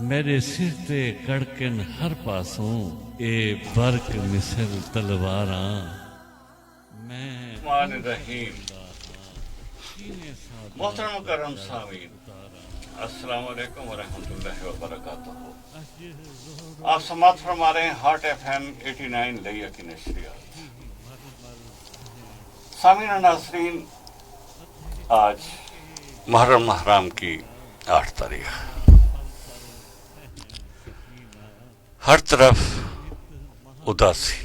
میرے سر تے کڑکن ہر پاسوں اے برق مثل تلواراں میں الرحمن الرحیم۔ محترم مکرم سامعین، السلام علیکم ورحمۃ اللہ وبرکاتہ۔ آپ سماعت فرما رہے ہیں ہارٹ ایف ایم 89 لیا کی نشریات۔ سامعین و ناظرین، آج محرم حرام کی 8 تاریخ، ہر طرف اداسی،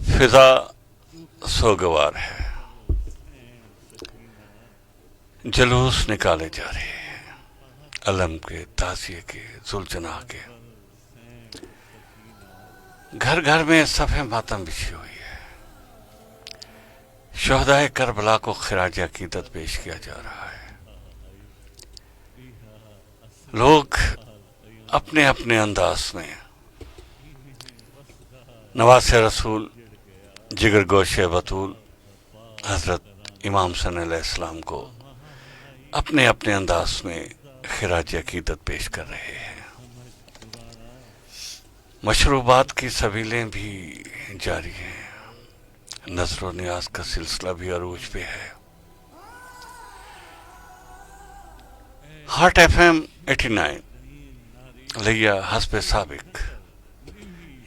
فضا سوگوار ہے، جلوس نکالے جا رہے ہیں، علم کے، تعزیے کے، ذوالجناح کے، گھر گھر میں صف ماتم بچھی ہوئی ہے، شہدائے کربلا کو خراج عقیدت پیش کیا جا رہا ہے، لوگ اپنے اپنے انداز میں نواسِ رسول، جگر گوشِ بطول حضرت امام حسین علیہ السلام کو اپنے اپنے انداز میں خراج عقیدت پیش کر رہے ہیں۔ مشروبات کی سبیلیں بھی جاری ہیں، نظر و نیاز کا سلسلہ بھی عروج پہ ہے۔ ہارٹ ایف ایم 89 لیا حسب سابق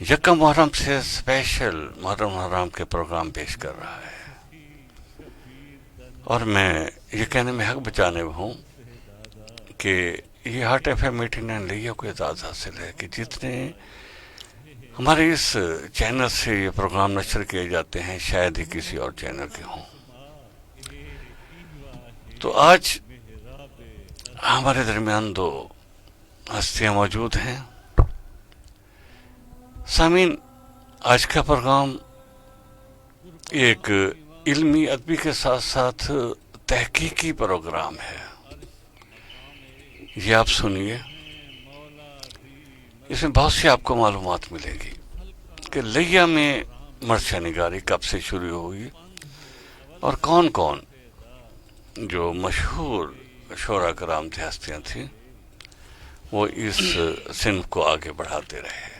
یکم محرم سے اسپیشل محرم حرام کے پروگرام پیش کر رہا ہے، اور میں یہ کہنے میں حق بجانب ہوں کہ یہ ہارٹ ایف ایم 89 لیا کو اعزاز حاصل ہے کہ جتنے ہمارے اس چینل سے یہ پروگرام نشر کیے جاتے ہیں شاید ہی کسی اور چینل کے ہوں۔ تو آج ہمارے درمیان دو ہستیاں موجود ہیں۔ سامعین، آج کا پروگرام ایک علمی ادبی کے ساتھ ساتھ تحقیقی پروگرام ہے۔ یہ آپ سنیے، اس میں بہت سی آپ کو معلومات ملے گی کہ لیا میں مرثیہ نگاری کب سے شروع ہوئی اور کون کون جو مشہور شعراء کرام تھے، ہستیاں تھیں، وہ اس صنف کو آگے بڑھاتے رہے۔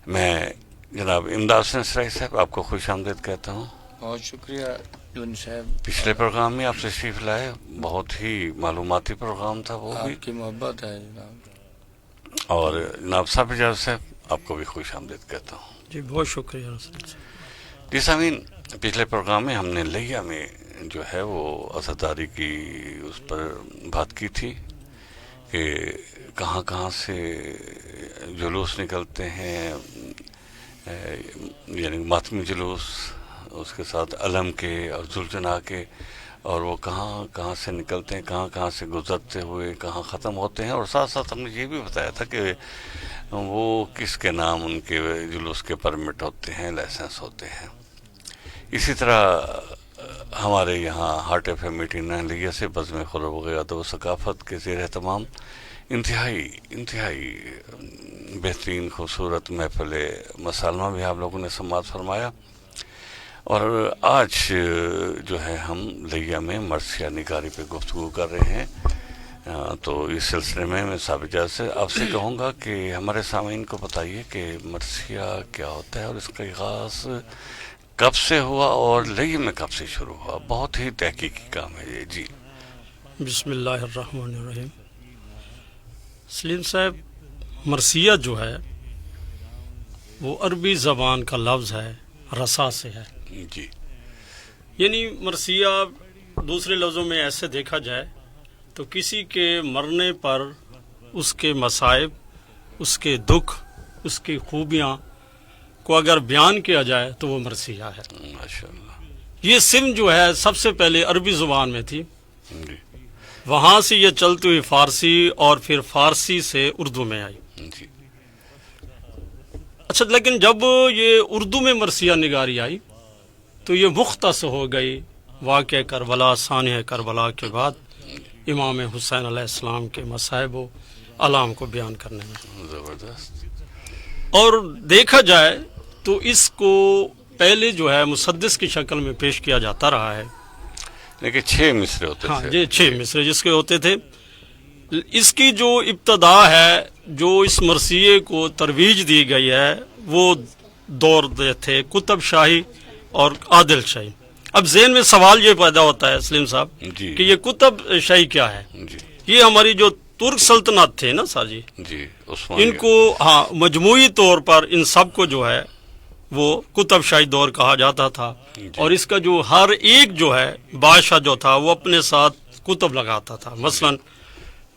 میں جناب امداد حسین اسرائی صاحب آپ کو خوش آمدید کہتا ہوں۔ بہت شکریہ یونس صاحب، پچھلے پروگرام میں آپ تشریف لائے، بہت ہی معلوماتی پروگرام تھا وہ بھی، آپ کی محبت ہے جناب۔ اور جناب صاحب اجازت صاحب آپ کو بھی خوش آمدید کہتا ہوں۔ جی بہت شکریہ۔ جی سامعین، پچھلے پروگرام میں ہم نے لیا میں جو ہے وہ عزاداری کی اس پر بات کی تھی کہ کہاں کہاں سے جلوس نکلتے ہیں، یعنی ماتمی جلوس، اس کے ساتھ علم کے اور ذوالجناح کے، اور وہ کہاں کہاں سے نکلتے ہیں، کہاں کہاں سے گزرتے ہوئے کہاں ختم ہوتے ہیں، اور ساتھ ساتھ ہم نے یہ بھی بتایا تھا کہ وہ کس کے نام ان کے جلوس کے پرمٹ ہوتے ہیں، لائسنس ہوتے ہیں۔ اسی طرح ہمارے یہاں ہارٹ ایف ایم 89 لیا سے بزم خلق و ادب و ثقافت کے زیر اہتمام انتہائی بہترین خوبصورت محفل مسالمہ بھی آپ لوگوں نے سماعت فرمایا، اور آج جو ہے ہم لیا میں مرثیہ نگاری پہ گفتگو کر رہے ہیں۔ تو اس سلسلے میں صاحب اجازت سے آپ سے کہوں گا کہ ہمارے سامعین کو بتائیے کہ مرثیہ کیا ہوتا ہے اور اس کا آغاز کب سے ہوا اور لیا میں کب سے شروع ہوا۔ بہت ہی تحقیقی کام ہے یہ۔ جی بسم اللہ الرحمن الرحیم۔ سلیم صاحب، مرثیہ جو ہے وہ عربی زبان کا لفظ ہے، رسا سے ہے، جی یعنی مرثیہ دوسرے لفظوں میں ایسے دیکھا جائے تو کسی کے مرنے پر اس کے مصائب، اس کے دکھ، اس کی خوبیاں کو اگر بیان کیا جائے تو وہ مرثیہ ہے۔ ماشاءاللہ۔ یہ سم جو ہے سب سے پہلے عربی زبان میں تھی، جی وہاں سے یہ چلتی ہوئی فارسی اور پھر فارسی سے اردو میں آئی۔ جی اچھا، لیکن جب یہ اردو میں مرثیہ نگاری آئی تو یہ مختص ہو گئی واقع کربلا، سانحہ کربلا کے بعد امام حسین علیہ السلام کے مصائب و علام کو بیان کرنے میں۔ زبردست۔ اور دیکھا جائے تو اس کو پہلے جو ہے مسدس کی شکل میں پیش کیا جاتا رہا ہے۔ لیکن 6 مصرے ہوتے ہاں تھے۔ یہ 6 مصرے جس کے ہوتے تھے اس کی جو ابتدا ہے، جو اس مرثیے کو ترویج دی گئی ہے، وہ دور تھے کتب شاہی اور عادل شاہی. اب ذہن میں سوال یہ پیدا ہوتا ہے سلیم صاحب جی کہ یہ کتب شاہی کیا ہے؟ جی یہ ہماری جو ترک سلطنت تھے نا سر جی، جی عثمانیہ. ان کو مجموعی طور پر ان سب کو جو ہے وہ کتب شاہی دور کہا جاتا تھا. اور اس کا جو ہر ایک جو ہے بادشاہ جو تھا وہ اپنے ساتھ کتب لگاتا تھا. مثلا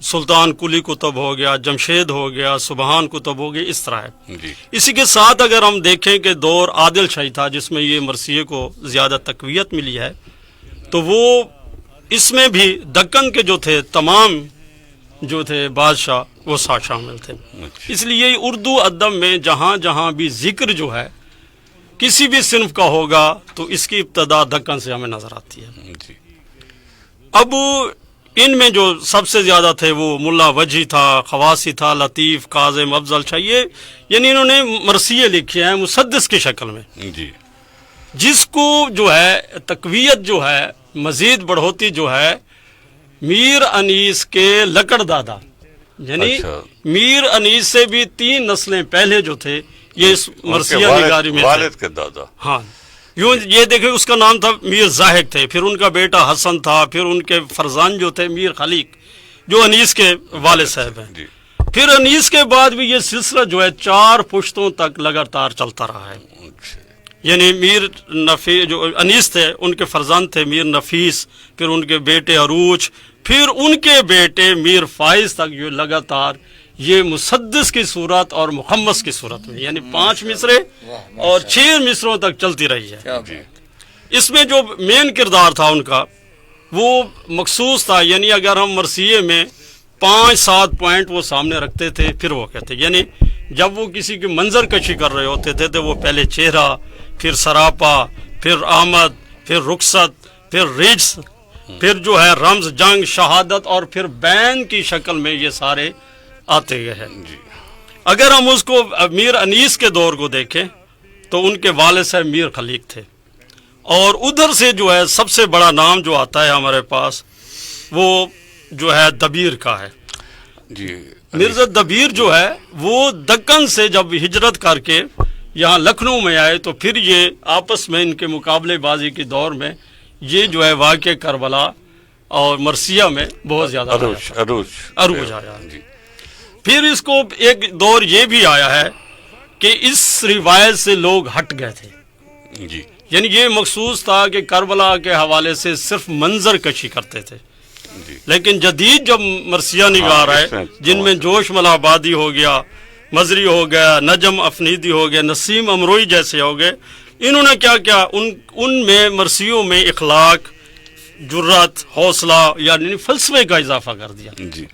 سلطان کلی کتب ہو گیا، جمشید ہو گیا، سبحان کتب ہو گیا، اس طرح ہے. جی اسی کے ساتھ اگر ہم دیکھیں کہ دور عادل شاہی تھا جس میں یہ مرثیے کو زیادہ تقویت ملی ہے، تو وہ اس میں بھی دکن کے جو تھے تمام جو تھے بادشاہ وہ ساتھ شامل تھے. اس لیے اردو ادب میں جہاں جہاں بھی ذکر جو ہے کسی بھی صنف کا ہوگا تو اس کی ابتدا دکن سے ہمیں نظر آتی ہے. جی اب ان میں جو سب سے زیادہ تھے وہ ملا وجی تھا، خواسی تھا، لطیف، کاظم، افضل شاہ، یہ یعنی انہوں نے مرثیے لکھے ہیں مسدس کی شکل میں، جی جس کو جو ہے تقویت جو ہے مزید بڑھوتی جو ہے میر انیس کے لکڑ دادا، یعنی اچھا. میر انیس سے بھی 3 نسلیں پہلے جو تھے یہ اس مرثیہ نگاری میں تھے. والد کے دادا. ہاں یوں یہ دیکھیں اس کا نام تھا میر زاہد تھے، پھر ان کا بیٹا حسن تھا، پھر ان کے فرزند جو تھے میر خلیق جو انیس کے والد صاحب ہیں. جی پھر انیس کے بعد بھی یہ سلسلہ جو ہے 4 پشتوں تک لگاتار چلتا رہا ہے. اچھا. یعنی میر نفیس جو انیس تھے ان کے فرزند تھے میر نفیس، پھر ان کے بیٹے عروج، پھر ان کے بیٹے میر فائز تک جو لگاتار یہ مسدس کی صورت اور مخمس کی صورت میں یعنی 5 مصرے اور 6 مصروں تک چلتی رہی ہے. کیا جی اس میں جو مین کردار تھا ان کا وہ مخصوص تھا، یعنی اگر ہم مرثیے میں 5-7 پوائنٹ وہ سامنے رکھتے تھے پھر وہ کہتے، یعنی جب وہ کسی کی منظر کشی کر رہے ہوتے تھے تو وہ پہلے چہرہ، پھر سراپا، پھر آمد، پھر رخصت، پھر رجس، پھر جو ہے رمز، جنگ، شہادت، اور پھر بین کی شکل میں یہ سارے آتے گئے ہیں. جی اگر ہم اس کو میر انیس کے دور کو دیکھیں تو ان کے والد صاحب میر خلیق تھے، اور ادھر سے جو ہے سب سے بڑا نام جو آتا ہے ہمارے پاس وہ جو ہے دبیر کا ہے. جی مرزا دبیر جو ہے وہ دکن سے جب ہجرت کر کے یہاں لکھنؤ میں آئے تو پھر یہ آپس میں ان کے مقابلے بازی کے دور میں یہ جو ہے واقع کربلا اور مرثیہ میں بہت زیادہ عروج آیا. جی پھر اس کو ایک دور یہ بھی آیا ہے کہ اس روایت سے لوگ ہٹ گئے تھے، جی یعنی یہ مخصوص تھا کہ کربلا کے حوالے سے صرف منظر کشی کرتے تھے. جی لیکن جدید جب مرثیہ نگار ہاں، ہے اس میں جن میں جوش ملا آبادی ہو گیا، مزری ہو گیا، نجم افنیدی ہو گیا، نسیم امروئی جیسے ہو گئے، انہوں نے کیا کیا ان میں مرثیوں میں اخلاق، جرات، حوصلہ یعنی فلسفے کا اضافہ کر دیا. جی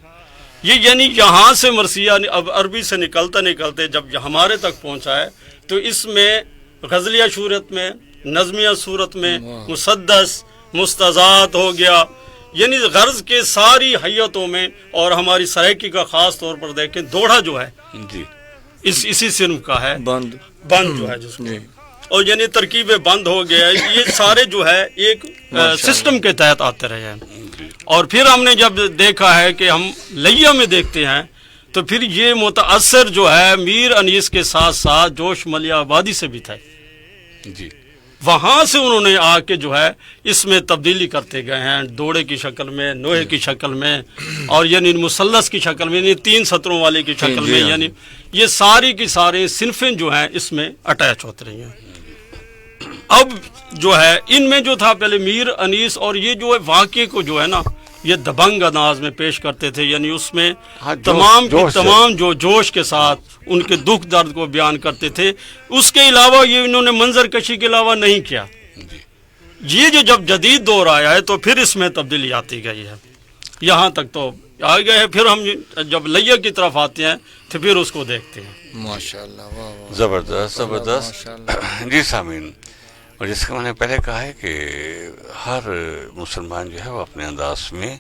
یہ یعنی یہاں سے مرثیہ اب عربی سے نکلتے جب ہمارے تک پہنچا ہے تو اس میں غزلیہ صورت میں، نظمیہ صورت میں، مسدس، مستضاد ہو گیا، یعنی غرض کے ساری حیتوں میں، اور ہماری سرائکی کا خاص طور پر دیکھیں دوڑا جو ہے جی اسی صنف کا ہے، بند بند جو ہے جس کو جی اور یعنی ترکیبیں بند ہو گیا ہے. یہ سارے جو ہے ایک سسٹم کے تحت آتے رہے ہیں. اور پھر ہم نے جب دیکھا ہے کہ ہم لیا میں دیکھتے ہیں تو پھر یہ متاثر جو ہے میر انیس کے ساتھ ساتھ جوش ملیہ آبادی سے بھی تھے. جی وہاں سے انہوں نے آ کے جو ہے اس میں تبدیلی کرتے گئے ہیں، دوڑے کی شکل میں، نوحے کی شکل میں، اور یعنی مثلث کی شکل میں، یعنی 3 سطروں والے کی شکل میں، یعنی یہ ساری کی سارے صنفیں جو ہیں اس میں اٹیچ ہوتے رہی ہیں. اب جو ہے ان میں جو تھا پہلے میر انیس، اور یہ جو ہے واقعے کو جو ہے نا یہ دبنگ انداز میں پیش کرتے تھے، یعنی اس میں ہاں، تمام جو جوش کے ساتھ ان کے دکھ درد کو بیان کرتے تھے. اس کے علاوہ یہ انہوں نے منظر کشی کے علاوہ نہیں کیا. یہ جو جب جدید دور آیا ہے تو پھر اس میں تبدیلی آتی گئی ہے، یہاں تک تو آ گئے ہیں. پھر ہم جب لیا کی طرف آتے ہیں تو پھر اس کو دیکھتے ہیں. ماشاءاللہ، واہ واہ، زبردست زبردست. ماشاءاللہ. جی سامعین، اور جس کا میں نے پہلے کہا ہے کہ ہر مسلمان جو ہے وہ اپنے انداز میں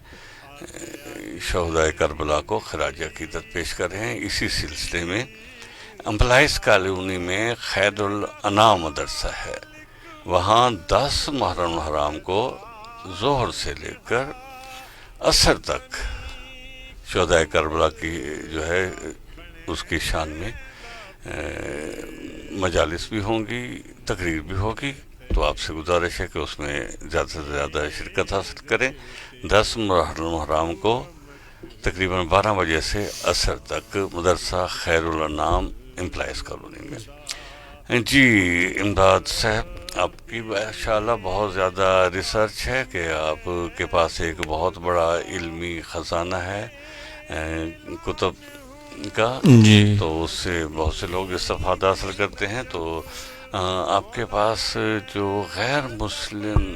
شہداء کربلا کو خراج عقیدت پیش کر رہے ہیں. اسی سلسلے میں امپلائز کالونی میں خیر الانام مدرسہ ہے، وہاں 10 محرم الحرام کو ظہر سے لے کر عصر تک شہدائے کربلا کی جو ہے اس کی شان میں مجالس بھی ہوں گی، تقریر بھی ہوگی، تو آپ سے گزارش ہے کہ اس میں زیادہ سے زیادہ شرکت حاصل کریں۔ 10 محرم الحرام کو تقریباً 12 بجے سے عصر تک مدرسہ خیر الانام امپلائیز کالونی میں۔ جی امداد صاحب، آپ کی ماشاءاللہ بہت زیادہ ریسرچ ہے کہ آپ کے پاس ایک بہت بڑا علمی خزانہ ہے کتب کا، جی تو اس سے بہت سے لوگ استفادہ حاصل کرتے ہیں۔ تو آپ کے پاس جو غیر مسلم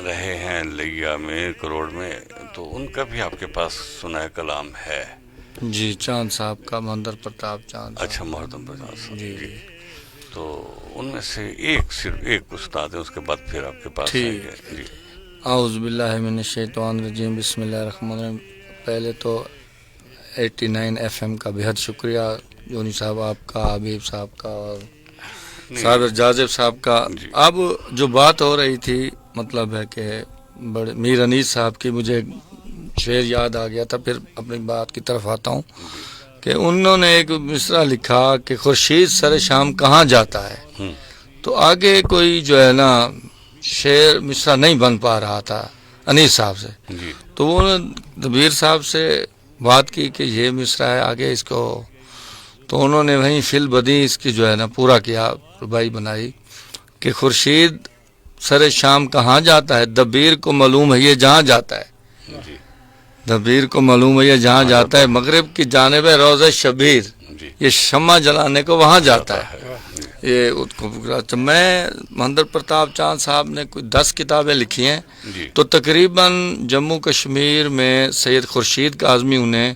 رہے ہیں لیا میں، کروڑ میں، تو ان کا بھی آپ کے پاس سنا کلام ہے؟ جی چاند صاحب کا، مہندر پرتاپ چاند صاحب۔ اچھا، محترم پرتاپ صاحب، جی جی۔ تو ان میں سے صرف ایک استاد ہے، اس کے بعد پھر آپ کے پاس آئیں ٹھیک۔ گے۔ جی اعوذ باللہ من الشیطان الرجیم، بسم اللہ الرحمن الرحیم۔ پہلے تو 89 FM کا بہت شکریہ جونی صاحب آپ کا، حبیب صاحب کا اور صابر جازب صاحب کا۔ جی۔ اب جو بات ہو رہی تھی، مطلب ہے کہ بڑے میر انیس صاحب کی مجھے شعر یاد آ گیا تھا، پھر اپنی بات کی طرف آتا ہوں کہ انہوں نے ایک مصرع لکھا کہ خورشید سر شام کہاں جاتا ہے، تو آگے کوئی جو ہے نا شعر مصرع نہیں بن پا رہا تھا انیس صاحب سے، جی تو وہ دبیر صاحب سے بات کی کہ یہ مصرع ہے آگے اس کو، تو انہوں نے وہیں فل بدی اس کی جو ہے نا پورا کیا، ربائی بنائی کہ خورشید سر شام کہاں جاتا ہے، دبیر کو معلوم ہے یہ جہاں جاتا ہے، جی دبیر کو معلوم ہے یہ جہاں جاتا ہے، مغرب کی جانب ہے روضہ شبیر، جی یہ شمع جلانے کو وہاں جاتا ہے۔ یہ میں مہندر پرتاپ چاند صاحب نے کوئی 10 کتابیں لکھی ہیں، جی تو تقریباً جموں کشمیر میں سید خورشید کاظمی انہیں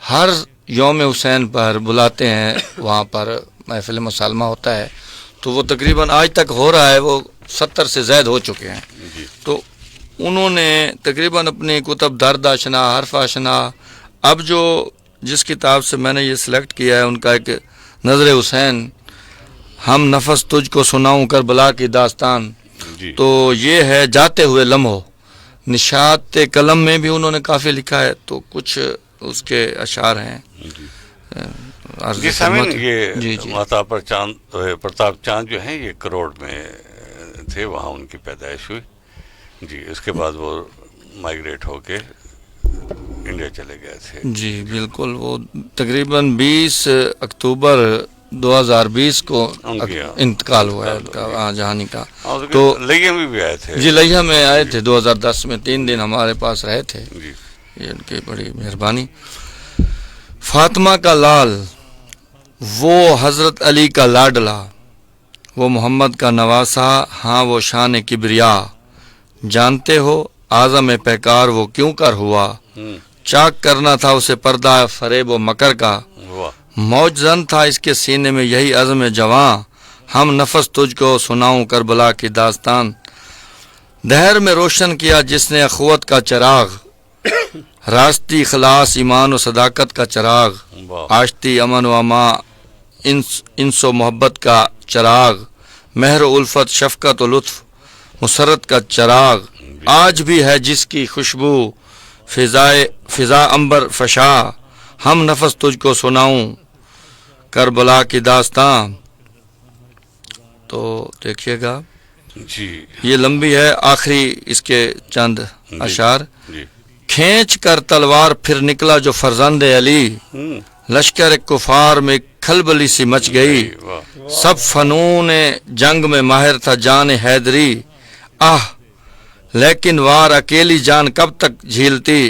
ہر یوم حسین پر بلاتے ہیں، وہاں پر محفل مسالمہ ہوتا ہے، تو وہ تقریباً آج تک ہو رہا ہے، وہ 70 سے زائد ہو چکے ہیں۔ جی تو انہوں نے تقریباً اپنی کتب درد آشنا، حرف آشنا، اب جو جس کتاب سے میں نے یہ سلیکٹ کیا ہے ان کا ایک نظر حسین، ہم نفس تجھ کو سناؤں کربلا کی داستان، جی تو یہ ہے جاتے ہوئے لمحوں، نشاط قلم میں بھی انہوں نے کافی لکھا ہے، تو کچھ اس کے اشعار ہیں۔ عرض جی سامعین، خدمت- یہ جی جی پرتاپ چاند جو ہیں یہ کروڑ میں تھے، وہاں ان کی پیدائش ہوئی۔ جی اس کے بعد وہ مائگریٹ ہو کے انڈیا چلے گئے تھے۔ جی بالکل، وہ تقریباً 20 اکتوبر 2020 کو ان کی انتقال ہوا ہے ان کا جہانی کا۔ اور تو لئیے میں بھی آئے تھے۔ جی لیہ میں آئے تھے 2010 میں، 3 دن ہمارے پاس رہے تھے، جی یہ ان کی بڑی مہربانی۔ فاطمہ کا لال، وہ حضرت علی کا لاڈلا، وہ محمد کا نواسا، ہاں وہ شان کبریا، جانتے ہو اعظم پیکار وہ کیوں کر ہوا، چاک کرنا تھا اسے پردہ فریب و مکر کا، واہ موج زن تھا اس کے سینے میں یہی عزم جواں، ہم نفس تجھ کو سناؤں کربلا کی داستان، دہر میں روشن کیا جس نے اخوت کا چراغ، راستی اخلاص ایمان و صداقت کا چراغ، واہ آشتی امن و اما انس و محبت کا چراغ، مہر و الفت شفقت و لطف مسرت کا چراغ، آج بھی ہے جس کی خوشبو فضا امبر فشا، ہم نفس تجھ کو سناؤں کربلا کی داستان۔ تو دیکھیے گا جی یہ لمبی ہے، آخری اس کے چند اشعار۔ جی کھینچ کر تلوار پھر نکلا جو فرزند علی، لشکر کفار میں کھلبلی سی مچ گئی، واہ سب فنون جنگ میں ماہر تھا جان حیدری، آہ لیکن وار اکیلی جان کب تک جھیلتی،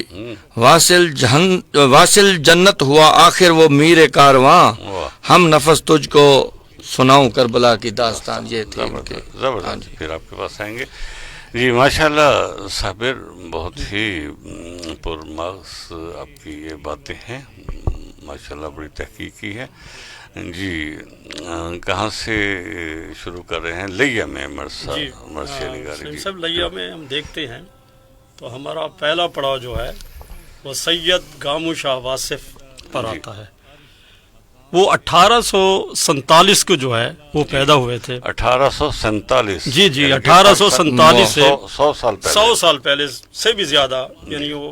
واصل جنت ہوا آخر وہ میر کارواں، واہ ہم نفس تجھ کو سناؤں کربلا کی داستان۔ یہ تھی ان کے۔ زبردست، پھر آپ کے پاس آئیں گے۔ جی ماشاءاللہ صابر، بہت ہی پرمغز آپ کی یہ باتیں ہیں، ماشاءاللہ بڑی تحقیقی ہے۔ جی کہاں سے شروع کر رہے ہیں؟ لیا میں مرثیہ نگاری۔ جی سب لیا میں ہم دیکھتے ہیں تو ہمارا پہلا پڑاؤ جو ہے وہ سید گامو شاہ واصف پر آتا ہے۔ وہ 1847 کو جو ہے وہ پیدا ہوئے تھے۔ 1847؟ جی جی 1847 سے 100 سال پہلے۔ 100 سال پہلے سے بھی زیادہ، یعنی وہ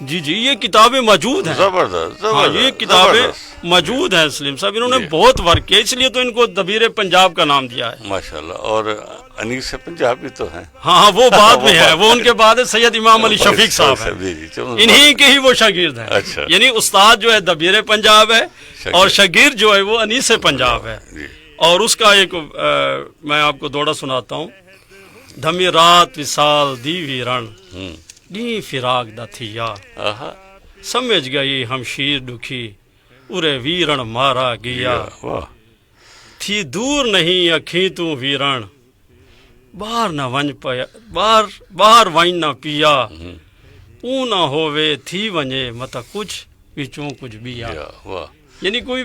جی جی یہ کتابیں موجود ہیں. زبردست ہاں یہ کتابیں موجود ہیں سلیم صاحب. انہوں نے بہت ورک کیا, اس لیے تو ان کو دبیر پنجاب کا نام دیا ہے. ماشاءاللہ. اور انیس پنجابی تو ہیں. ہاں وہ بعد میں ہے, وہ ان کے بعد ہے سید امام علی شفیق صاحب ہیں, انہی کے ہی وہ شاگرد ہیں. اچھا. یعنی استاد جو ہے دبیر پنجاب ہے اور شاگرد جو ہے وہ انیس پنجاب ہے. اور اس کا ایک میں آپ کو دوڑا سناتا ہوں. دھمی رات وصال دی ویرن نی فراق دا تھیا, سمجھ گئی ہمشیر دکھی ارے ویرن مارا گیا, تھی دور نہیں اکھیں تو ویرن باہر نہ ونج پیا, باہر ونج نہ پیا, اون نہ ہووے تھی ونجے متا کچھ وچوں کچھ بیا. یعنی کوئی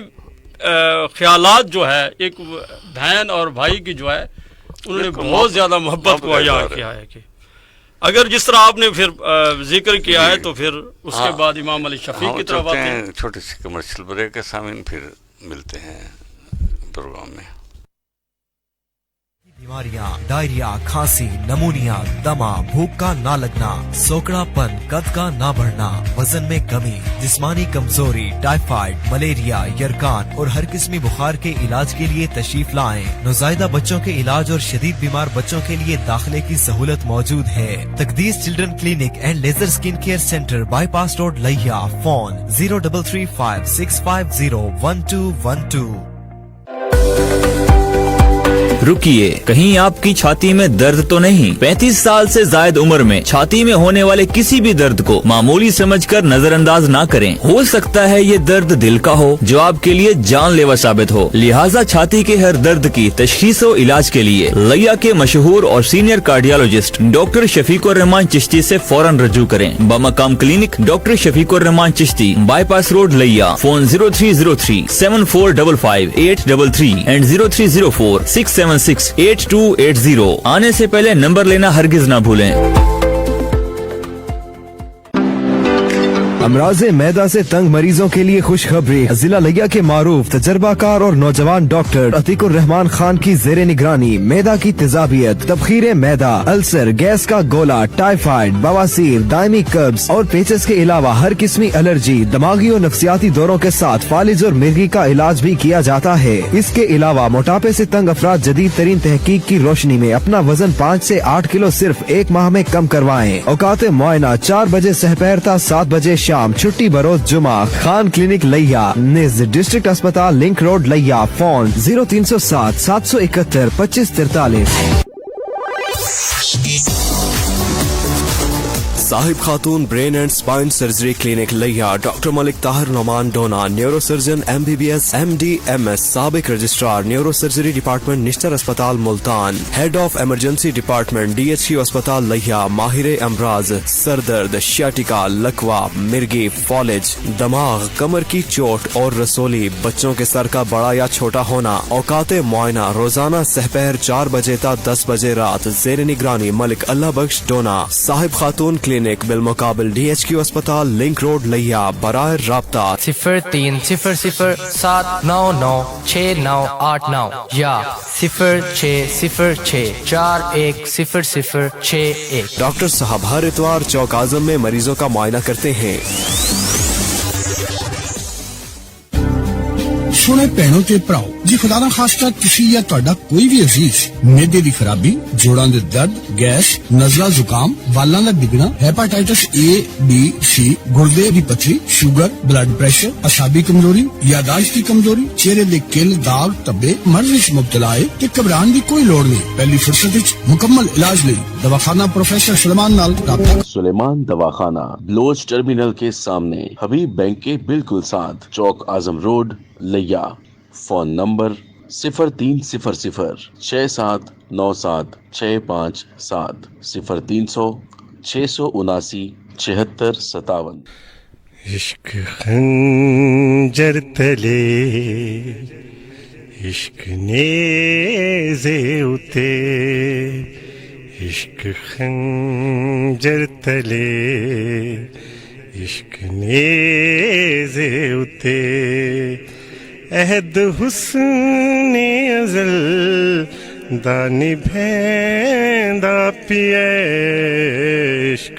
خیالات جو ہے ایک بہن اور بھائی کی جو ہے انہوں نے بہت زیادہ محبت کو عیاں کیا ہے. کہ اگر جس طرح آپ نے پھر ذکر کیا ہے تو پھر اس کے بعد امام علی شفیق کی طرف آتے ہیں. چھوٹی سی کمرشل بریک کے سامنے پھر ملتے ہیں پروگرام میں. بیماریاں, ڈائریا, کھانسی, نمونیا, دمہ, بھوک کا نہ لگنا, سوکڑا پن, قد کا نہ بڑھنا, وزن میں کمی, جسمانی کمزوری, ٹائیفائڈ, ملیریا, یرکان اور ہر قسمی بخار کے علاج کے لیے تشریف لائیں. نوزائیدہ بچوں کے علاج اور شدید بیمار بچوں کے لیے داخلے کی سہولت موجود ہے. Taqdees children clinic and laser skin care centre, bypass road, Layyah. Phone 0335650112. رکیے, کہیں آپ کی چھاتی میں درد تو نہیں؟ 35 سال سے زائد عمر میں چھاتی میں ہونے والے کسی بھی درد کو معمولی سمجھ کر نظر انداز نہ کریں. ہو سکتا ہے یہ درد دل کا ہو جو آپ کے لیے جان لیوا ثابت ہو. لہٰذا چھاتی کے ہر درد کی تشخیص و علاج کے لیے لیا کے مشہور اور senior cardiologist doctor Shafiq Ur-Rehman Chishti سے فوراً رجوع کریں. بمقام clinic doctor Shafiq Ur-Rehman Chishti, bypass road, Layyah. Phone 0303-7455-833 and 0304-676-8280. آنے سے پہلے نمبر لینا ہرگز نہ بھولیں. امراض معدہ سے تنگ مریضوں کے لیے خوشخبری. ضلع لیا کے معروف تجربہ کار اور نوجوان ڈاکٹر عتیق الرحمان خان کی زیر نگرانی معدہ کی تیزابیت, تبخیر معدہ, السر, گیس کا گولا, ٹائیفائڈ, بواسیر, دائمی قبض اور پیچس کے علاوہ ہر قسمی الرجی, دماغی اور نفسیاتی دوروں کے ساتھ فالج اور مرگی کا علاج بھی کیا جاتا ہے. اس کے علاوہ موٹاپے سے تنگ افراد جدید ترین تحقیق کی روشنی میں اپنا وزن 5 سے 8 کلو صرف 1 ماہ میں کم کروائیں. اوقات معائنہ 4 بجے سحپہر تا 7 بجے شام, چھٹی بروز جمعہ. خان کلینک لیا, نز ڈسٹرکٹ اسپتال, link road, Layyah. Phone 0307-771-2543. Sahib Khatoon brain and spine surgery clinic Layyah, doctor Malik Tahir Noman ڈونا, neuro surgeon MBBS MD MS, سابق registrar neuro surgery department Nishtar اسپتال Multan, head of emergency department DHQ اسپتال لیا. ماہر امراض سر درد, شیاٹیکا, لکوا, مرگی, فالج, دماغ, کمر کی چوٹ اور رسولی, بچوں کے سر کا بڑا یا چھوٹا ہونا. اوقات معائنہ روزانہ سحپہر 4 بجے تا 10 بجے رات. زیر نگرانی ملک اللہ بخش ڈونا. صاحب خاتون کلینک بالمقابل DHQ اسپتال, لنک روڈ, لیا. برائے رابطہ 0300799689 یا 0606410061. ڈاکٹر صاحب ہر اتوار چوک اعظم میں مریضوں کا معائنہ کرتے ہیں. سونے بہنوں تے پراؤ جی خدا نہ خاصتا کسی یا تہاڈا کوئی بھی عزیز معدے دی خرابی, جوڑاں دے درد, گیس, نزلہ, زکام, والاں دا ڈگنا, ہیپاٹائٹس A B C, گردے دی پتھری, شوگر, بلڈ پریشر, اعصابی کمزوری, یادداشت کی کمزوری, چہرے دے کل, داغ, تبے, مرض وچ مبتلا ہے تے گھبران دی کوئی لوڑ نہیں. پہلی فرصت وچ مکمل علاج لئی دواخانہ پروفیسر سلیمان نال رابطہ. سلیمان دواخانہ بلوچ ٹرمینل کے سامنے, حبیب بینک کے بالکل ساتھ, چوک اعظم روڈ, لیا. Phone number 0300679765 0300679657. عشق خنجر تلے عشق نیزے اتے, عشق خنجر تلے عشق نیزے اتے, عہد حسن ازل دانی بھیندا پیے, عشق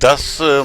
10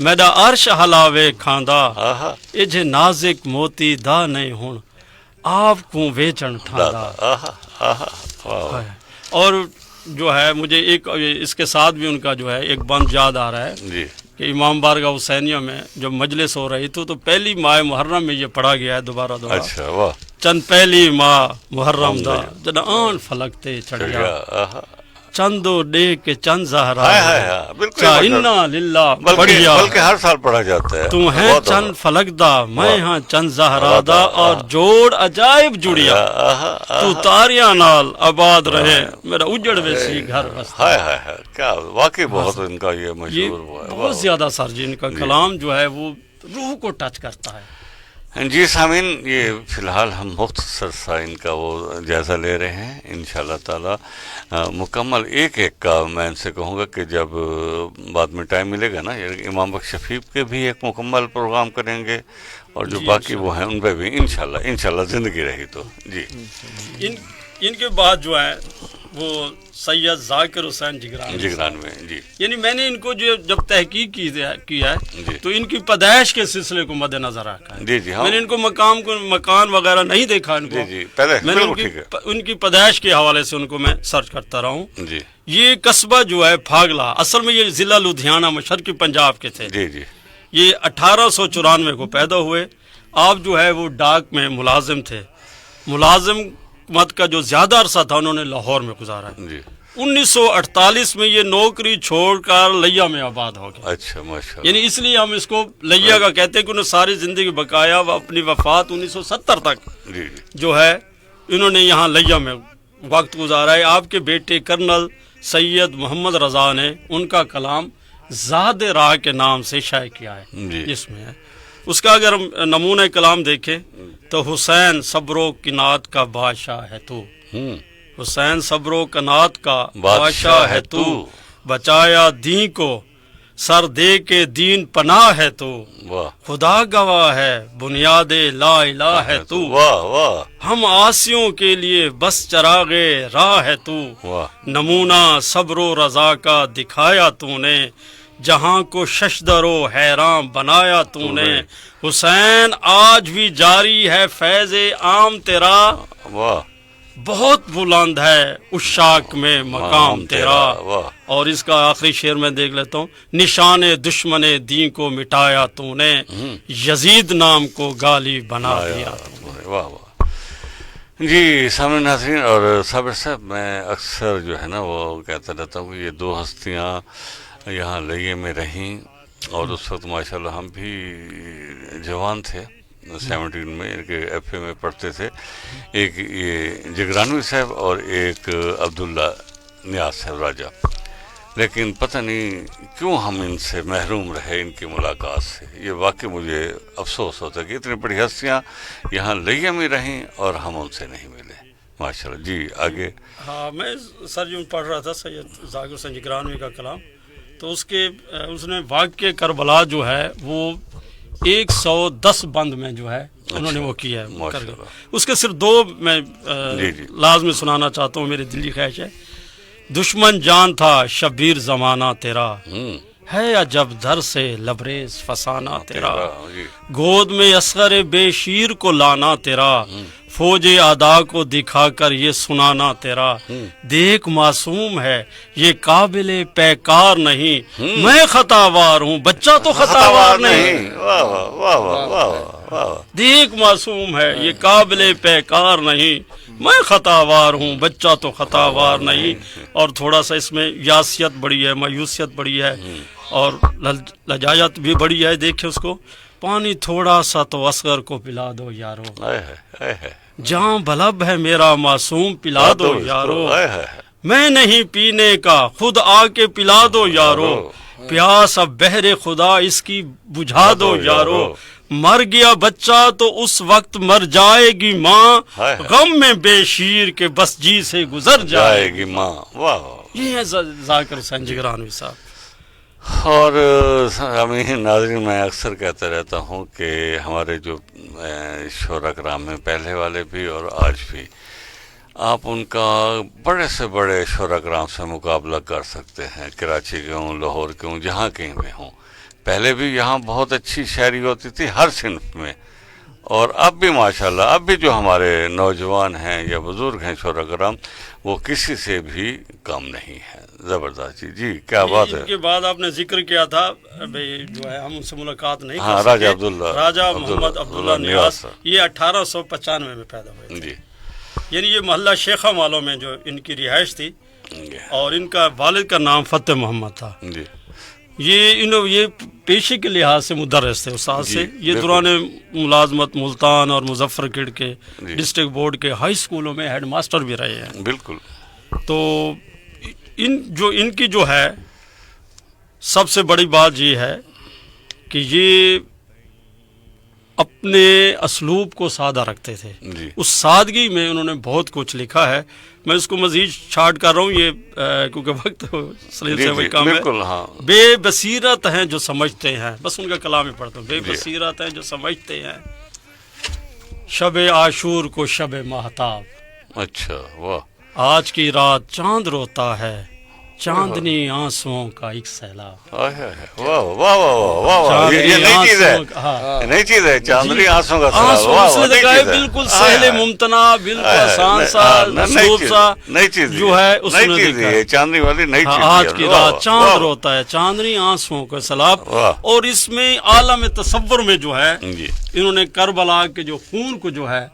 میڈا عرش ہلاوے کھاندا آہا اجے نازک موتی دا نہیں ہن آپ کو ویچن ٹھاندا. آہا آہا واہ اور جو ہے مجھے ایک اس کے ساتھ بھی ان کا جو ہے ایک بند یاد آ رہا ہے جی کہ امام بارگاہ حسینیہ میں جب مجلس ہو رہی تو پہلی ماہ محرم میں یہ پڑھا گیا ہے دوبارہ اچھا واہ چند پہلی ماہ محرم دا جدا آن فلک تے چڑھیا آہا چندو ڈے کے چند زہرا ہائے ہائے ہائے بالکل چا انا للہ بڑھیا بلکہ ہر سال پڑھا جاتا ہے. تو ہے بہت چند فلک دا میں ہاں چند زہرا دا اور جوڑ عجائب جڑیا آہا تو تاریاں نال آباد رہے میرا اجڑ ویسی گھر بستا. ہائے ہائے ہائے کیا واقعی بہت ان کا یہ یہ مشہور ہوا ہے. بہت زیادہ سر جی ان کا کلام جو ہے وہ روح کو ٹچ کرتا ہے. جی سامعین یہ فی الحال ہم مختصر سا ان کا وہ جائزہ لے رہے ہیں. انشاءاللہ تعالی مکمل ایک کا میں ان سے کہوں گا کہ جب بعد میں ٹائم ملے گا نا امام بخش شفیق کے بھی ایک مکمل پروگرام کریں گے اور جو باقی وہ ہیں ان پہ بھی انشاءاللہ زندگی رہی تو. جی ان کے بعد جو ہے وہ سید ذاکر حسین جگران میں جی یعنی میں نے ان کو جب تحقیق کی ہے جی تو ان کی پیدائش کے سلسلے کو مد نظر رکھا ہے. جی میں نے ان کو مکان وغیرہ نہیں دیکھا ان کو. جی پہلے میں نے ان کی پیدائش کے حوالے سے ان کو میں سرچ کرتا رہا ہوں. جی یہ قصبہ جو ہے پھاگلا اصل میں یہ ضلع لدھیانہ مشرقی پنجاب کے تھے. جی جی یہ 1894 کو پیدا ہوئے. آپ جو ہے وہ ڈاک میں ملازم تھے. ملازمت کا جو زیادہ عرصہ تھا انہوں نے لاہور میں گزارا. جی 1948 میں یہ نوکری چھوڑ کر لیا میں آباد ہو گیا. اچھا ماشاءاللہ. یعنی اس لیے ہم اس کو لیا کا کہتے ہیں کہ انہوں نے ساری زندگی بقایا اپنی وفات 1970 تک جی جو ہے انہوں نے یہاں لیا میں وقت گزارا ہے. آپ کے بیٹے کرنل سید محمد رضا نے ان کا کلام زاد راہ کے نام سے شائع کیا ہے جی جس میں ہے. اس کا اگر ہم نمونہ کلام دیکھیں تو حسین صبر و کنات کا بادشاہ ہے تو. حسین صبر و کنات کا بادشاہ ہے تو. بچایا دین کو سر دے کے دین پناہ ہے تو. واہ خدا گواہ ہے بنیاد لا الہ ہے تو. واہ واہ ہم آسیوں کے لیے بس چراغ راہ ہے تو. واہ نمونہ صبر و رضا کا دکھایا تو نے جہاں کو ششدر و حیران بنایا تو نے. حسین آج بھی جاری ہے فیض عام تیرا. واہ بہت بلند ہے اشاک میں مقام تیرا. واہ اور اس کا آخری شعر میں دیکھ لیتا ہوں. نشان دشمن دین کو مٹایا تو نے یزید نام کو گالی بنا دیا. واہ واہ. جی سامنے ناظرین اور صابر صاحب میں اکثر جو ہے نا وہ کہتا رہتا ہوں کہ یہ دو ہستیاں یہاں لئیے میں رہیں اور اس وقت ماشاءاللہ ہم بھی جوان تھے 17 میں ایف اے میں پڑھتے تھے. ایک یہ جگرانوی صاحب اور ایک عبداللہ نیاز صاحب راجہ. لیکن پتہ نہیں کیوں ہم ان سے محروم رہے ان کی ملاقات سے. یہ واقعی مجھے افسوس ہوتا ہے کہ اتنی بڑی ہستیاں یہاں لئیے میں رہیں اور ہم ان سے نہیں ملے. ماشاءاللہ. جی آگے. ہاں میں سر جو پڑھ رہا تھا سید ذاکر حسین جگرانوی کا کلام تو اس نے واقع کربلا جو ہے وہ 110 بند میں جو ہے انہوں نے وہ کیا ہے. اس کے صرف 2 میں لازمی سنانا چاہتا ہوں. میری دلی خواہش ہے. دشمن جان تھا شبیر زمانہ تیرا ہے عجب در سے لبریز فسانہ تیرا. گود میں اصغر بے شیر کو لانا تیرا فوج ادا کو دکھا کر یہ سنانا تیرا. دیکھ معصوم ہے یہ قابل پیکار نہیں میں خطاوار ہوں بچہ تو خطاوار نہیں. دیکھ معصوم ہے یہ قابل پیکار نہیں میں خطاوار ہوں بچہ تو خطاوار نہیں. اور تھوڑا سا اس میں یاسیت بڑی ہے مایوسیت بڑی ہے اور لجاجت بھی بڑی ہے. دیکھیں اس کو. پانی تھوڑا سا تو اصغر کو پلا دو یارو جہاں بلب ہے میرا معصوم پلا دو یارو. میں نہیں پینے کا خود آ کے پلا دو یارو. پیاس اب بہر خدا اس کی بجھا دو یارو. مر گیا بچہ تو اس وقت مر جائے گی ماں غم میں بے شیر کے بس جی سے گزر جائے گی ماں. یہ ہے ذاکر حسین جگرانوی صاحب. اور ناظرین میں اکثر کہتا رہتا ہوں کہ ہمارے جو شعراء کرام میں پہلے والے بھی اور آج بھی آپ ان کا بڑے سے بڑے شعراء کرام سے مقابلہ کر سکتے ہیں. کراچی کے ہوں لاہور کے ہوں جہاں کہیں بھی ہوں پہلے بھی یہاں بہت اچھی شاعری ہوتی تھی ہر صنف میں، اور اب بھی ماشاءاللہ اب بھی جو ہمارے نوجوان ہیں یا بزرگ ہیں شعراء کرام، وہ کسی سے بھی کم نہیں ہے. زبردست جی. جی کیا بات ہے. ان کے بعد آپ نے ذکر کیا تھا بھئی جو ہے ہم ان سے ملاقات نہیں ہاں، کر سکے، راجہ عبداللہ راجہ محمد عبداللہ نیاز، یہ 1895 میں پیدا ہوئے تھے. جی یعنی یہ محلہ شیخہ مالوں میں جو ان کی رہائش تھی، اور ان کا والد کا نام فتح محمد تھا. جی یہ پیشے کے لحاظ سے مدرس تھے، استاد سے. یہ دوران ملازمت ملتان اور مظفر گڑھ کے ڈسٹرکٹ بورڈ کے ہائی اسکولوں میں ہیڈ ماسٹر بھی رہے ہیں. بالکل. تو ان کی جو ہے سب سے بڑی بات یہ ہے کہ یہ اپنے اسلوب کو سادہ رکھتے تھے. جی. اس سادگی میں انہوں نے بہت کچھ لکھا ہے. میں اس کو مزید چھاٹ کر رہا ہوں، یہ کیونکہ وقت سلیل سے وہی کام ہے. بالکل. ہاں. بے بصیرت ہیں جو سمجھتے ہیں، بس ان کا کلام ہی پڑھتا ہوں. بے بصیرت ہیں جو سمجھتے ہیں، شب عاشور کو شب ماہتاب. اچھا واہ. آج کی رات چاند روتا ہے، چاندنی آنسوؤں کا ایک سیلاب. واہ واہ واہ واہ واہ. یہ نئی چیز ہے، نئی چیز ہے. چاندنی آنسوں کا سیلاب. بالکل سہل ممتنع، بالکل آسان سا اسلوب سا نئی چیز جو ہے اس نے دیکھا. یہ چاندنی والی نئی چیز. آج کی رات چاند روتا ہے، چاندنی آنسوؤں کا سیلاب. اور اس میں عالم تصور میں جو ہے انہوں نے کربلا کے جو خون کو جو ہے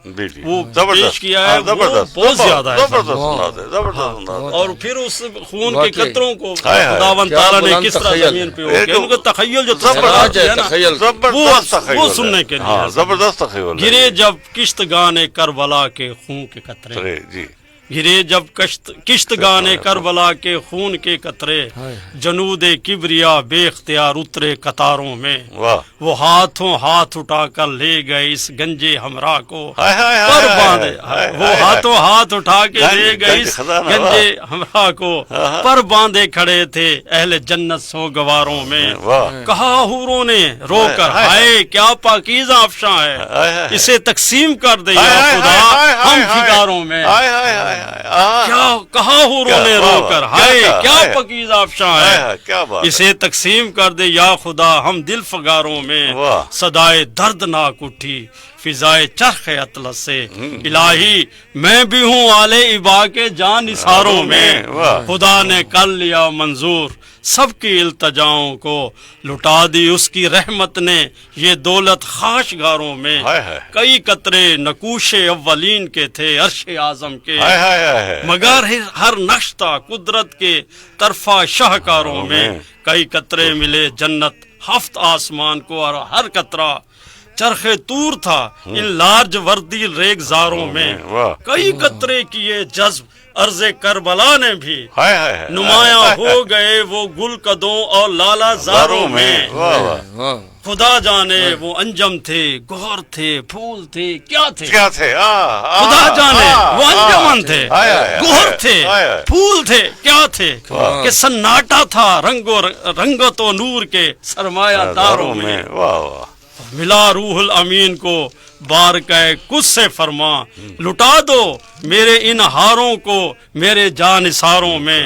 وہ پیش کیا ہے، وہ بہت زیادہ ہے. اور پھر اس خون کے قطروں کو خداوند تعالیٰ نے کس طرح زمین پہ ہو کے ان کو تخیل جو وہ سننے کے لیے زبردست تخیل. گرے جب کشت گانے کربلا کے خون کے قطرے، گرے جب کشت گانے کربلا کے خون کے قطرے، جنود کبریا بے اختیار اترے قطاروں میں. وہ ہاتھوں ہاتھ اٹھا کر لے گئے اس گنجے ہمراہ کو پر باندھے. وہ ہاتھوں ہاتھ اٹھا کے لے گئے اس گنجے ہمراہ کو پر باندھے کھڑے تھے اہل جنت سوگواروں میں. کہا حوروں نے رو کر ہائے کیا پاکیزہ افشاں ہے، اسے تقسیم کر دے یا خدا ہم فگاروں میں. کیا کہا حوروں نے رو کر ہائے کیا پاکیزہ افشاں ہے، اسے تقسیم کر دے یا خدا ہم دل فگاروں میں. صدائے دردناک اٹھی فضائے چرخ اطلس سے، الہی میں بھی ہوں آل ابا کے جان نثاروں میں. خدا نے کر لیا منظور سب کی التجاؤں کو، لٹا دی اس کی رحمت نے یہ دولت خاش گاروں میں. کئی قطرے نقوش اولین کے تھے عرش اعظم کے، مگر ہر نقش تھا قدرت کے طرفہ شاہکاروں میں. کئی قطرے ملے جنت ہفت آسمان کو، اور ہر قطرہ چرخ طور تھا ان لارج وردی ریگزاروں میں. کئی قطرے کیے جذب عرض کربلا نے بھی، نمایاں ہو گئے وہ گل قدوں اور لالا زاروں میں. خدا جانے وہ انجم تھے، گوہر تھے، پھول تھے، کیا تھے. خدا جانے وہ انجمن تھے، گوہر تھے، پھول تھے، کیا تھے. کہ سناٹا تھا رنگت و نور کے سرمایہ داروں میں. ملا روح الامین کو بارکہ کچھ سے فرما، لٹا دو میرے ان ہاروں کو میرے جان نثاروں میں.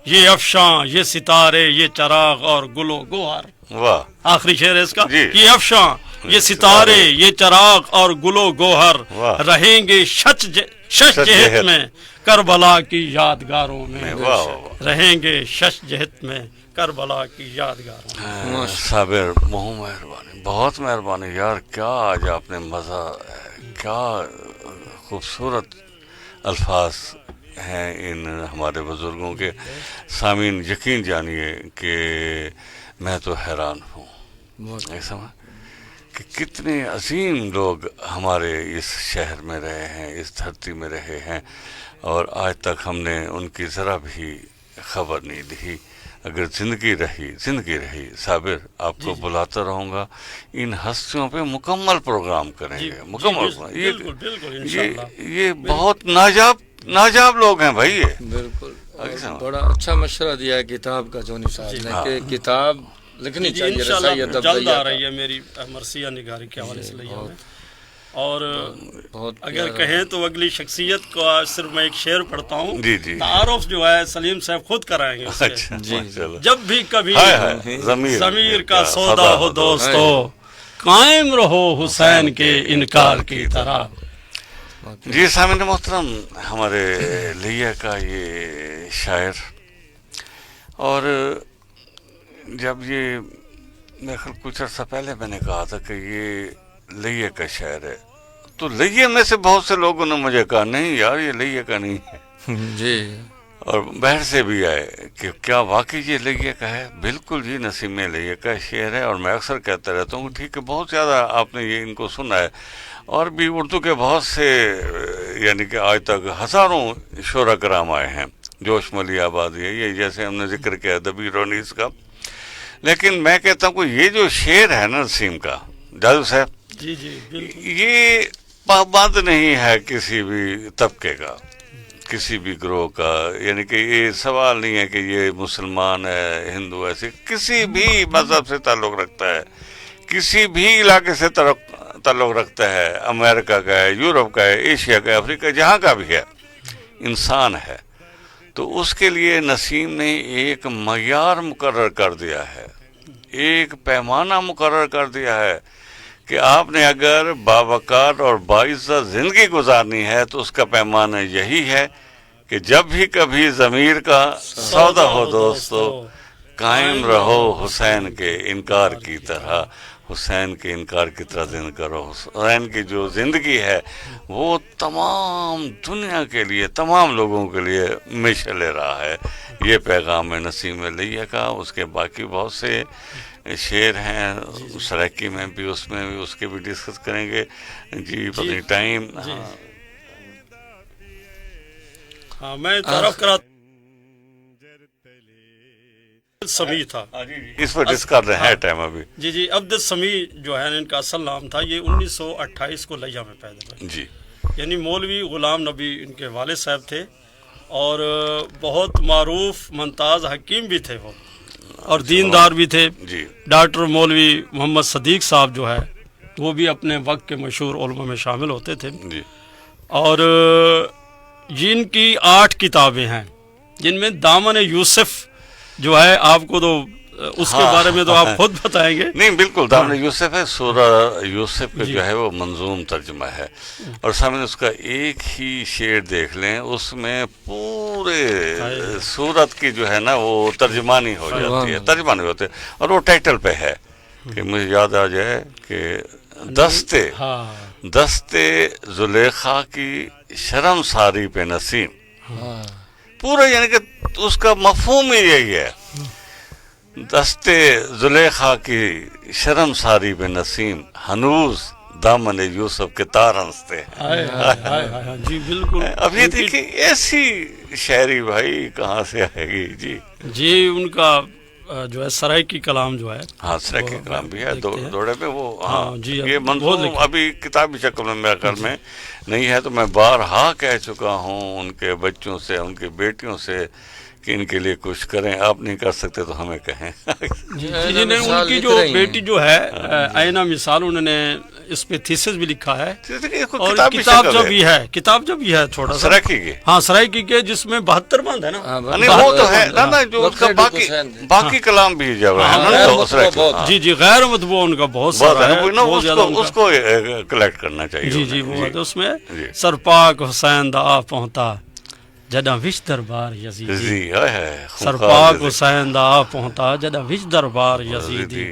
یہ افشاں یہ ستارے یہ چراغ اور گل و گوہر. آخری شعر ہے اس کا. یہ افشاں یہ ستارے یہ چراغ اور گل و گوہر رہیں گے شش جہت میں کربلا کی یادگاروں میں. رہیں گے شش جہت میں کربلا کی یادگاروں میں. صابر بہت مہربانی، بہت مہربانی یار. کیا آج آپ نے مزہ، کیا خوبصورت الفاظ ہیں ان ہمارے بزرگوں کے. سامعین یقین جانیے کہ میں تو حیران ہوں ایسا کہ کتنے عظیم لوگ ہمارے اس شہر میں رہے ہیں، اس دھرتی میں رہے ہیں، اور آج تک ہم نے ان کی ذرا بھی خبر نہیں لی. اگر زندگی رہی صابر آپ کو بلاتا رہوں گا. ان ہستیوں پہ مکمل پروگرام کریں گے، مکمل. یہ بہت ناجاب لوگ ہیں بھائی. بالکل بڑا اچھا مشورہ دیا ہے کتاب کا جونی صاحب نے کہ کتاب لکھنی چاہیے. جلد آ رہی ہے میری مرثیہ نگاری کے حوالے سے. اور بہت اگر کہیں تو اگلی شخصیت کا صرف میں ایک شعر پڑھتا ہوں. جی جی. تعارف جو ہے سلیم صاحب خود کرائیں گے اس سے. اچھا چلو. جب بھی کبھی ضمیر کا سودا ہو دوستو، قائم رہو حسین کے انکار کی طرح. جی سامعین محترم، ہمارے لیا کا یہ شاعر، اور جب یہ میرے خیال کچھ عرصہ پہلے میں نے کہا تھا کہ یہ لیا کا شاعر ہے، تو لیا میں سے بہت سے لوگوں نے مجھے کہا نہیں یار یہ لیا کا نہیں ہے، جی، اور باہر سے بھی آئے کہ کیا واقعی یہ لیا کا ہے. بالکل جی، نسیم لیا کا شعر ہے. اور میں اکثر کہتا رہتا ہوں ٹھیک ہے، بہت زیادہ آپ نے یہ ان کو سنا ہے، اور بھی اردو کے بہت سے یعنی کہ آج تک ہزاروں شعراء کرام آئے ہیں. جوش ملی آبادی ہے یہ، جیسے ہم نے ذکر کیا دبیر و نیز کا. لیکن میں کہتا ہوں کہ یہ جو شعر ہے نا نسیم کا، جادو صاحب، جی جی بالکل، یہ پابند نہیں ہے کسی بھی طبقے کا، کسی بھی گروہ کا. یعنی کہ یہ سوال نہیں ہے کہ یہ مسلمان ہے، ہندو ہے، سکھ، کسی بھی مذہب سے تعلق رکھتا ہے، کسی بھی علاقے سے تعلق رکھتا ہے، امریکہ کا ہے، یورپ کا ہے، ایشیا کا ہے، افریقہ، جہاں کا بھی ہے، انسان ہے. تو اس کے لیے نسیم نے ایک معیار مقرر کر دیا ہے، ایک پیمانہ مقرر کر دیا ہے کہ آپ نے اگر باوقار اور باعزت زندگی گزارنی ہے تو اس کا پیمانہ یہی ہے کہ جب بھی کبھی ضمیر کا سودا ہو دوستو، قائم رہو حسین کے انکار کی طرح. حسین کے انکار کی طرح زندگی کرو. حسین کی جو زندگی ہے وہ تمام دنیا کے لیے، تمام لوگوں کے لیے مشعل راہ ہے. یہ پیغام ہے نسیم لیا کا. اس کے باقی بہت سے شعر ہیں سرائکی میں بھی، اس میں بھی اس کے بھی ڈسکس کریں گے. جی پتہ ٹائم. ہاں میں تعارف کرا سمیع تھا، اس پر ڈسکس کر رہے ہیں ٹائم ابھی. جی جی. عبد السمیع جو ہے ان کا اصل نام تھا. یہ 1928 کو لیا میں پیدا ہوئے. جی. یعنی مولوی غلام نبی ان کے والد صاحب تھے، اور بہت معروف ممتاز حکیم بھی تھے وہ، اور دیندار بھی تھے. جی. ڈاکٹر مولوی محمد صدیق صاحب جو ہے وہ بھی اپنے وقت کے مشہور علماء میں شامل ہوتے تھے. جی. اور جن کی 8 کتابیں ہیں، جن میں دامن یوسف جو ہے، آپ کو تو اس کے بارے میں تو آپ خود بتائیں گے. نہیں بالکل، دامن یوسف ہے، سورہ یوسف کا جو ہے وہ منظوم ترجمہ ہے. اور سامنے اس کا ایک ہی شعر دیکھ لیں، اس میں پورے سورت کی جو ہے نا وہ ترجمانی ہو جاتی ہے، ترجمانی ہوتے، اور وہ ٹائٹل پہ ہے کہ مجھے یاد آ جائے کہ دستے زلیخا کی شرم ساری پہ نسیم. پورا یعنی کہ اس کا مفہوم ہی یہی ہے، دستے زلیخا کی شرم ساری پہ نسیم، ہنوز دامن یوسف کے تار ہنستے ہیں. جی بالکل. اب یہ دیکھیے ایسی شاعری بھائی کہاں سے آئے گی. جی جی. ان کا جو ہے سرائکی کلام جو ہے، ہاں سرائکی کلام بھی ہے دوڑے پہ وہ. ہاں جی. یہ منظوم ابھی کتابی شکل میں میرے خیال میں نہیں ہے. تو میں بارہا کہہ چکا ہوں ان کے بچوں سے، ان کی بیٹیوں سے کہ ان کے لیے کچھ کریں. آپ نہیں کر سکتے تو ہمیں کہیں. ان کی جو بیٹی جو ہے آئینہ مثال، انہوں نے اس پہ تھیسس بھی لکھا ہے، اور کتاب جو بھی ہے، چھوٹا سا سرائکی کی، ہاں سرائکی کے، جس میں 72 بند ہے نا. وہ تو ہے نا جو اس کا باقی کلام بھی جب ہے. جی جی. غیر مطبوع ان کا بہت سارا ہے، اس کو کلیکٹ کرنا چاہیے. جی جی. وہ اس میں سرپاک حسین دا پہنچتا جداں وچ دربار یزیدی، سرپاک حسین دا پہنچتا جداں وچ دربار یزیدی،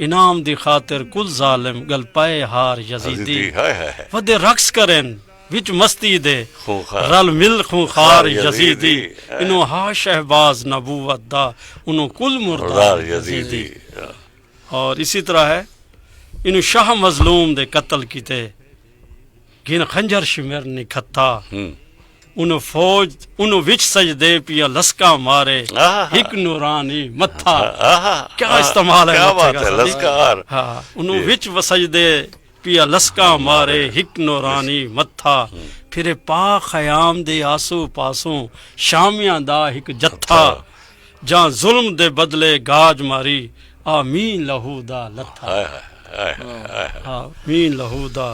انعام دی خاطر کل ظالم گل پائے ہار یزیدی، ودے رقص کرن وچ مستی دے رل مل خونخار یزیدی، انہوں ہا شہباز نبوت دا انہوں کل مردار یزیدی. اور اسی طرح ہے، انہوں شاہ مظلوم دے قتل کیتے گن خنجر شمر نکھتا، انہوں فوج انہوں وچ سجدے پیا لسکا مارے ہک نورانی متھا. کیا استعمال ہے لسکار. ہاں انہوں وچ سجدے پیا لسکا مارے ہک نورانی متھا، پھر پا خیام دے آسو پاسوں شامیاں دا ہک جتھا، جہاں ظلم دے بدلے گاج ماری آمین لہو دا لتھا. آمین لہو دا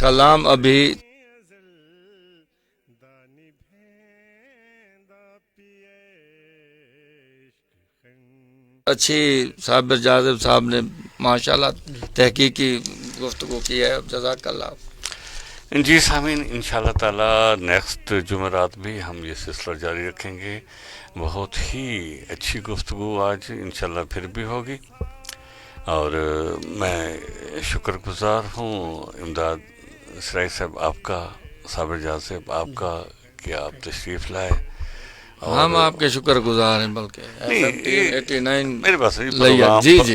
کلام ابھی اچھی صابر جاذب صاحب نے ماشاءاللہ تحقیقی گفتگو کی ہے. جزاک اللہ. جی سامعین، انشاءاللہ تعالی نیکسٹ جمعرات بھی ہم یہ سلسلہ جاری رکھیں گے. بہت ہی اچھی گفتگو آج انشاءاللہ پھر بھی ہوگی، اور میں شکر گزار ہوں امداد اسرائیل صاحب آپ کا، صابر جاذب صاحب آپ کا، کہ آپ تشریف لائے. ہم آپ کے شکر گزار ہیں. بلکہ میرے پاس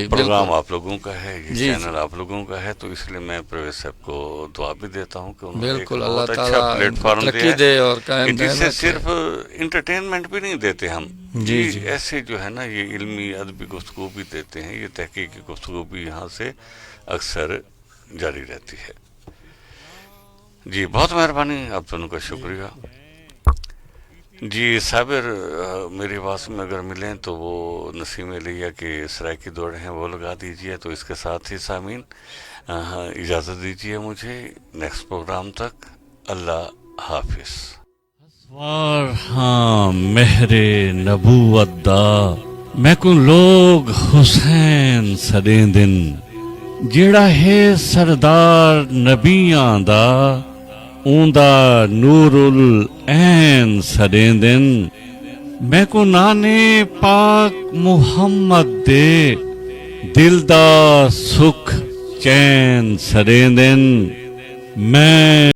پروگرام آپ لوگوں کا ہے، یہ چینل آپ لوگوں کا ہے، تو اس لیے میں پرویز صاحب کو دعا بھی دیتا ہوں کہ انہوں نے ایک بہت اچھا پلیٹ فارم دیا ہے، جس سے صرف انٹرٹینمنٹ بھی نہیں دیتے ہم، ایسے جو ہے نا یہ علمی ادبی گفتگو بھی دیتے ہیں، یہ تحقیقی گفتگو بھی یہاں سے اکثر جاری رہتی ہے. جی بہت مہربانی، آپ دونوں کا شکریہ. جی صابر میری آواز میں اگر ملیں تو وہ نسیم لیہ کے سرائے کی دوڑ ہیں وہ لگا دیجئے. تو اس کے ساتھ ہی سامعین اجازت دیجئے مجھے نیکسٹ پروگرام تک. اللہ حافظ. اسوار ہاں مہر نبوت دا میں کو لوگ حسین سدیں دن جیڑا ہے سردار نبیاں دا اوندا نور العین سدیں دن میں کو نانے پاک محمد دے دل دا سکھ چین سدیں دن میں